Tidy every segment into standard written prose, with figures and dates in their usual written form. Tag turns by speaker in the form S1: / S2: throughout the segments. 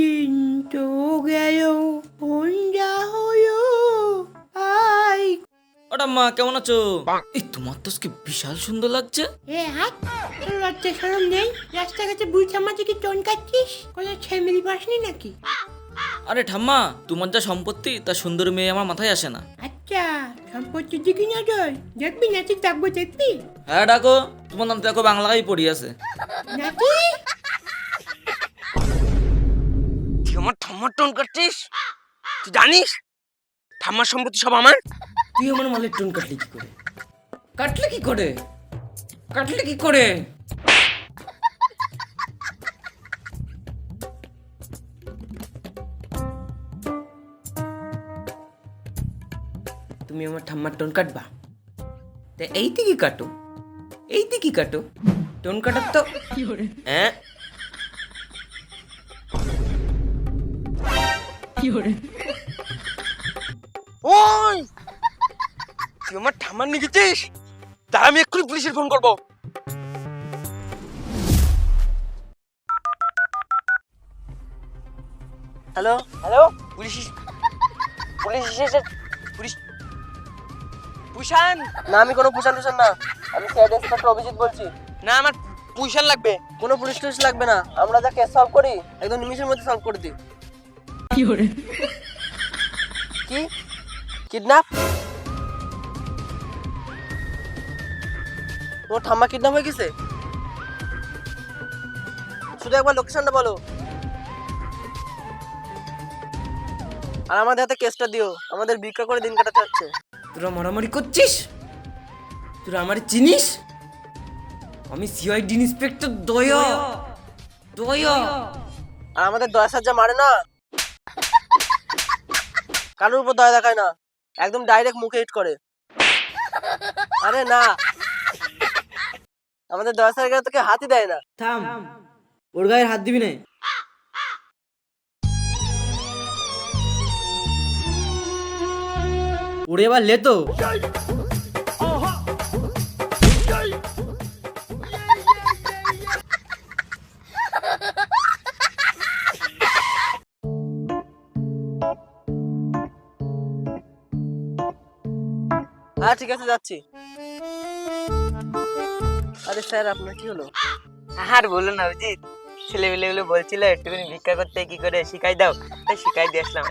S1: দিন তো গেল সন্ধ্যা হলো আই
S2: ওটা মা কেমন আছো? এই তোমার তো আজকে বিশাল সুন্দর লাগছে।
S1: এ হাত তোর লজ্জা শরম নেই? রাস্তাঘাটে বুঝ আমাকে কি টোন কাটছিস? কোনো ছেমিলি পাসনি নাকি?
S2: আরে ঠাম্মা, তোমার যা সম্পত্তি তা সুন্দর মেয়ে আমার মাথায় আসে না।
S1: আচ্ছা সম্পত্তি দিকে নজর দেখবি নাকি ডাকবো দেখবি
S2: হ্যাঁ ডাকো, তোমার নাম তো দেখো বাংলায় পড়ি আছে।
S1: নাকি
S3: তুই আমার ঠাম্মার টোন কাটছিস? তুই জানিস ঠাম্মার সম্পত্তি সব আমার?
S2: তুই আমার মালের টোন কাটলি কি করে? কাটলে কি করে? কাটলে কি করে? তুমি আমার ঠাম্মার টোন কাটবা? তা এই দিকে কাটো, এই দিকে কাটো। টোন কাটার তো হ্যাঁ
S3: ওই তুই আমার ঠাম্মার নিয়ে গেছিস? তাহলে আমি এক্ষুনি পুলিশের ফোন করবো। হ্যালো হ্যালো, পুলিশ পুলিশ এসেছে। পুলিশ পুষান না, আমি কোনো পুষান টুষান না, আমি সাইড ইন্সপেক্টর অভিজিৎ বলছি। না, আমার পুষান লাগবে। কোনো পুলিশ টুলিশ লাগবে না, আমরা যা কেস সলভ করি একদম নিমিষের মধ্যে সলভ করে দিই। কি কিডন্যাপ? তোমার ঠাম্মা কিডন্যাপ হয়ে গেছে? শুধু একবার লোকেশনটা বলো আর আমাদের হাতে কেসটা দিও, আমাদের ভিক্ষা করে দিন কাটাতে হচ্ছে।
S2: তোরা মারামারি করছিস? তোরা আমার চিনিস? আমি সিআইডি ইন্সপেক্টর দয়া দয়া।
S3: আর আমাদের দয়া সাজ্জা মারে না, কারোর উপর দয়া দেখায় না, একদম ডাইরেক্ট মুখে হিট করে। আরে না, আমাদের দয়া সার গায়ে তোকে হাতই দেয় না।
S2: থাম, ওর গায়ে হাত দিবি না। ওরে এবার লে তো।
S3: হ্যাঁ ঠিক আছে, যাচ্ছি। আরে স্যার আপনার কি হলো?
S4: আর বলো না অভিজিৎ, ছেলেমেয়েগুলো বলছিল একটুখানি ভিক্ষা করতে কি করে শিখাই দাও, তাই শিখাই দিয়ে আসলাম।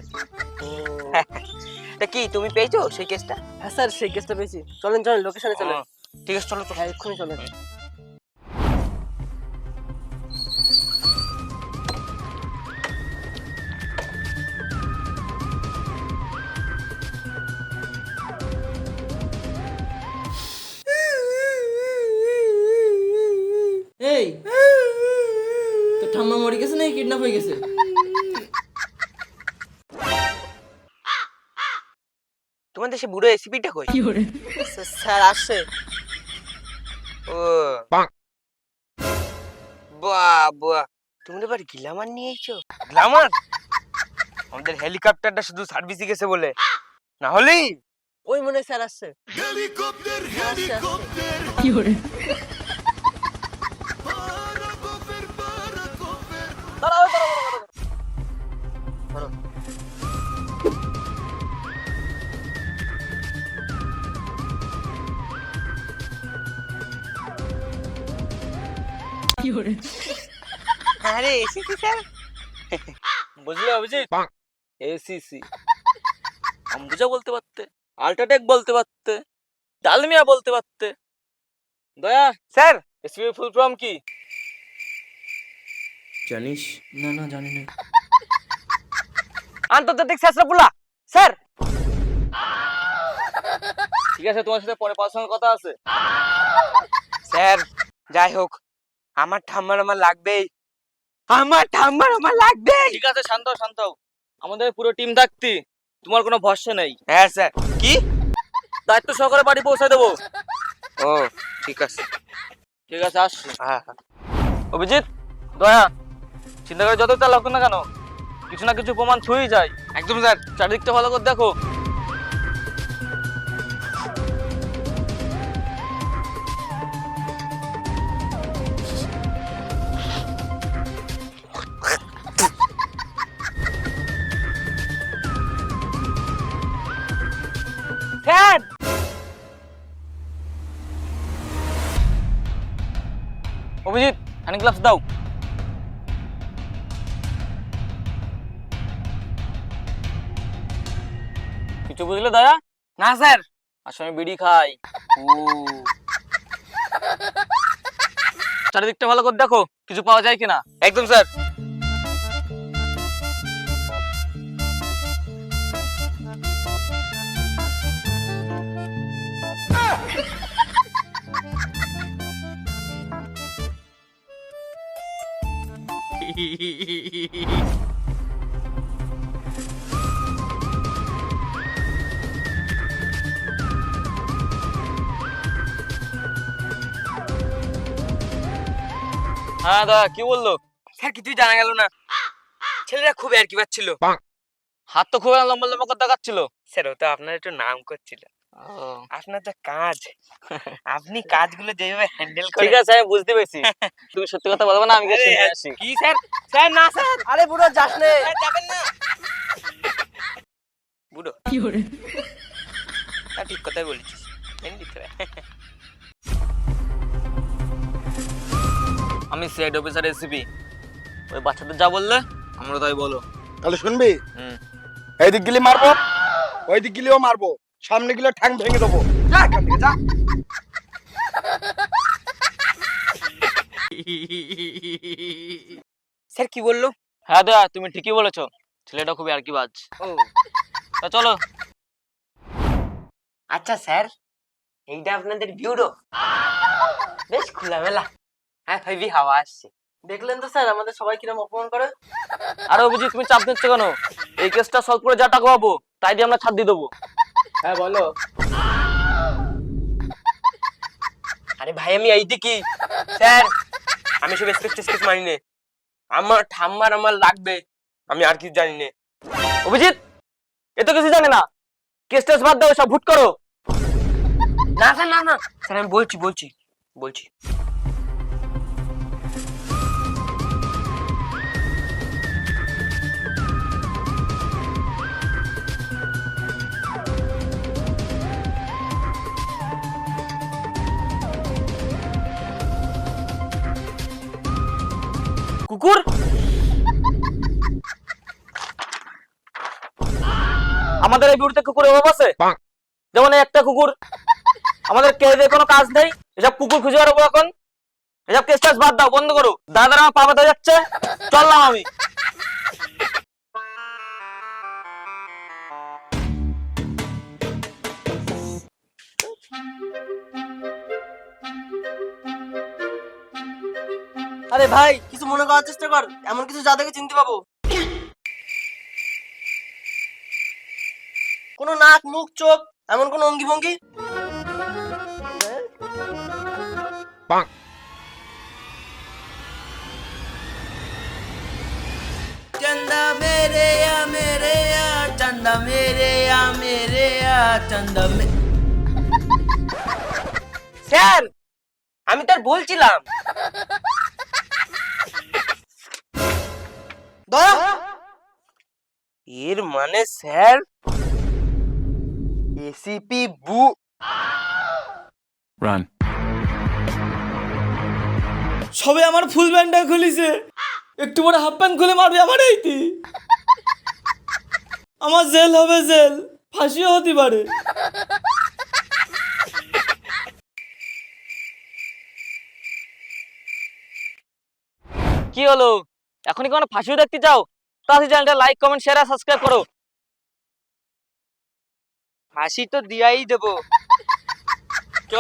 S4: তা কি তুমি পেয়েছো সেই কেসটা?
S3: হ্যাঁ স্যার, সেই কেসটা পেয়েছি। চলেন চলেন, লোকেশনে চলেন।
S4: ঠিক আছে, চলো তো।
S3: হ্যাঁ এক্ষুনি চলেন।
S2: এই তো ঠাম্মা মরে গেছে না কিডন্যাপ হয়ে গেছে?
S4: তোমাদের সে বুড়ো এসিপিটা কই?
S3: স্যার আসছে।
S4: ও বাহ বাহ, তোমরা এবার গ্ল্যামার নিয়ে এসেছো? গ্ল্যামার? আমাদের হেলিকপ্টারটা শুধু সার্ভিসে গেছে বলে, না হলেই
S3: ওই মনে হয় স্যার আসছে। দাঁড়াও দাঁড়াও দাঁড়াও।
S4: আরে এসিপি স্যার,
S2: বুঝলে অভিজিৎ, এসিসি অম্বুজা বলতে পারতে, আল্ট্রাটেক বলতে পারতে, ডালমিয়া বলতে পারতে। দয়া
S4: স্যার
S2: এসিপি ফুল ফর্ম কি জানিস? না না জানি না।
S4: আন্তর্জাতিক শেষরাপুলা স্যার।
S2: ঠিক আছে, তোমার সাথে পরে পার্সোনাল কথা আছে।
S4: স্যার যাই হোক, আমার ঠাম্মার আমার লাগবেই, আমার ঠাম্মার আমার লাগবেই।
S2: ঠিক আছে, শান্ত হও, শান্ত হও। আমাদের পুরো টিম থাকতি, তোমার কোনো ভরসা নেই।
S4: হ্যাঁ স্যার। কি?
S2: দায়িত্ব সহকারে বাড়ি পৌঁছে দেবো।
S4: ও ঠিক আছে।
S2: ঠিক আছে, আসছি।
S4: হ্যাঁ হ্যাঁ।
S2: অভিজিৎ, দয়া, চিন্তা করে যত চালাক না কেন, কিছু না কিছু প্রমাণ ছুঁয়ে যায়।
S4: একদম স্যার।
S2: চারিদিকটা ভালো করে দেখো।
S5: হ্যান্ড গ্লাভস দাও। কিছু বুঝলে দয়া?
S4: না স্যার।
S5: আসলে আমি বিড়ি খাই।
S4: ও
S5: চারিদিকটা ভালো করে দেখো, কিছু পাওয়া যায় কিনা।
S4: একদম স্যার।
S5: হ্যাঁ দয়া, কি বললো?
S4: স্যার কিছুই জানা গেল না। ছেলেরা খুব আর কি পাচ্ছিল।
S5: হাত তো খুব লম্বা লম্বা করে দেখাচ্ছিল।
S4: স্যার ও তো আপনার একটু নাম করছিল। আপনার যা কাজ, আপনি কাজগুলো যেভাবে হ্যান্ডেল করেন।
S5: ঠিক আছে, আমি বুঝতে পেরেছি। তুমি সত্যি কথা বলবে না, আমি গিয়ে শুনে আসি।
S4: কি স্যার? স্যার না স্যার।
S3: আরে বুড়ো যাস নে।
S4: যাবেন না। বুড়ো হ্যাঁ, ঠিক কথাই বলেছিস।
S5: আমি সিআইডি অফিসার এসিপি। ওই বাচ্চাদের যা বললে আমরা তাই বলো।
S6: তাহলে শুনবি,
S5: হুম।
S6: এই দিক গেলে মারবো, ওই দিক গেলেও মারবো, সামনে গেলে ঠ্যাং ভেঙে দেবো। যা এখান থেকে, যা।
S4: স্যার কি বললো?
S5: হ্যাঁ দয়া, তুমি ঠিকই বলেছো, ছেলেটা খুবই আর কি বাজ।
S4: ও
S5: তা চলো।
S4: আচ্ছা স্যার, এইটা আপনাদের বিউরো? বেশ খোলামেলা। হ্যাঁ ভাবি হাওয়া আসছে।
S3: দেখলেন তো স্যার আমাদের সবাই কিরম অপমান করে।
S5: আরে বুঝি তুমি চাপ নিচ্ছ কেন? এই কেসটা সলভ করে যা টাকা পাবো তাই দিয়ে আমরা ছাড় দিয়ে দেবো।
S3: হ্যাঁ বলো।
S4: আরে ভাই আমি এই দিকে। স্যার আমি সব স্কেচ মানি নে। আমার ঠাম্মার আমার লাগবে, আমি আর কিছু জানি না।
S5: অভিজিৎ, এ তো কিছু জানে না। কেস টেস বাদ দাও, সব ভুট করো।
S4: না স্যার না না স্যার, আমি বলছি।
S5: কুকুর, আমাদের এই বিউটিতে কুকুরের অভাব আছে? যেমন এই একটা কুকুর, আমাদের কেসে কোনো কাজ নেই, এসব কুকুর খুঁজে বেড়াবো এখন। এসব কেস টেস বাদ দাও, বন্ধ করো। দাদারা আমার পা ব্যথা যাচ্ছে, চললাম আমি।
S3: আরে ভাই কিছু মনে করার চেষ্টা কর, এমন কিছু যা দেখে চিনতে পাবো। কোনো নাক মুখ চোখ এমন কোন অঙ্গি ভঙ্গি?
S2: चंदा मेरे या चंदा मेरे या चंदा
S4: স্যার আমি তো আর বলছিলাম।
S3: দয়া
S4: এর মানে স্যার এসিপি বু।
S7: সবে আমার ফুল প্যান্টটা খুলিছে, একটু পরে হাফ প্যান্ট খুলে মারবে আমার এইটি। আমার জেল হবে, জেল, ফাঁসিও হতে পারে।
S5: কি হলো, এখনই কোনো ফাঁসিও দেখতে চাও? তাহলে চ্যানেলটা লাইক কমেন্ট শেয়ার আর সাবস্ক্রাইব করো।
S4: ফাঁসি তো দিয়াই দেবো।
S5: চ।